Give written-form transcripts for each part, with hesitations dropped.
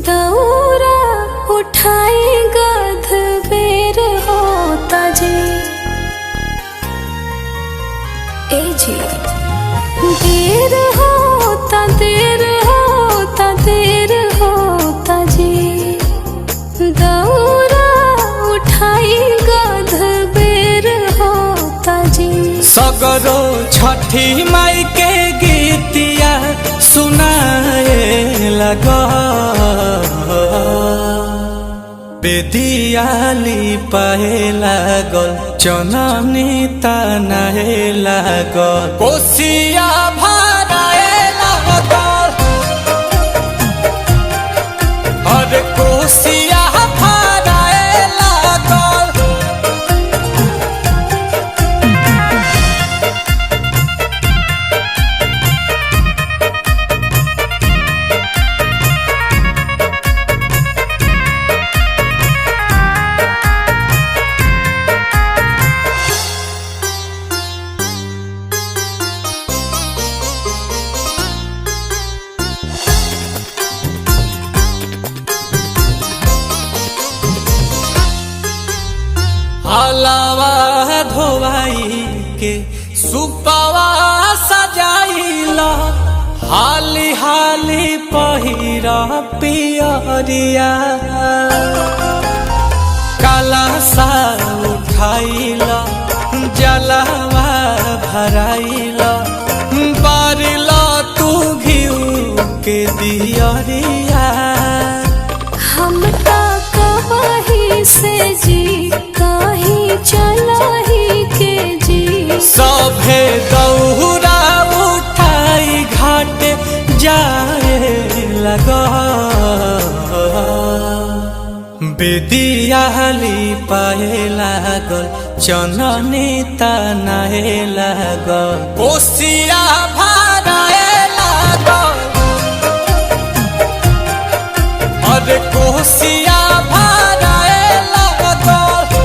दौरा उठाई गध बेर होता जी। ए जी देर होता देर होता देर होता जी। दौरा उठाई गध बेर होता जी। सगरो छठी माई के गीतिया सुनाए लगा बेदियाली पाए लागल चननी तनाए लागल कोसिया भराए लागल अरे कोसिया भराए लागल। हलावा धोवाई के सुपावा सजाइला हाली हाली पहिरा पियरिया काला सा उठाइला जलावा भराइला बारिला तू घिउ के दियरिया। हम तो कहीं से जी कहीं चला ही के जी। सभे दौरा उठाई घाट जाए लगा बेदियाली पाए लागल चननी तनाए लागल कोसिया भराए लागल अरे कोसिया भराए लागल।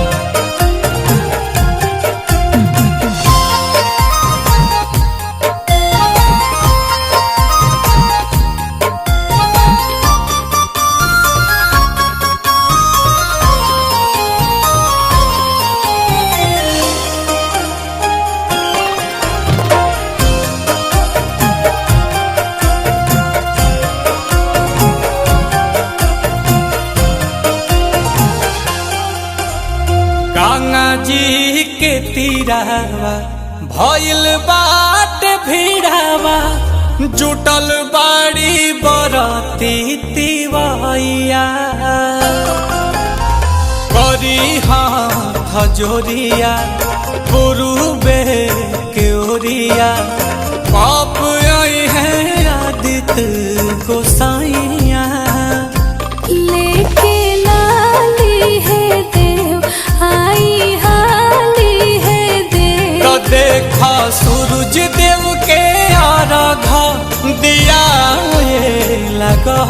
गंगा जी के तीरावा भइल बाट भीड़ावा जुटल बाड़ी बरती तिवैया करी हाथ जोरिया पुरुबे के ओरिया पाप आई है आदित्य गोसाइया। लेके लाली है देव आई हाली है देव तो देखा सूरज देव के आराधा दिया लगा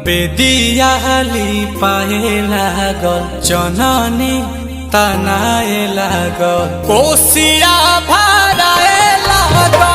बेदियाली पाए लागल चननी तनाए लागल कोसिया भराए लागल।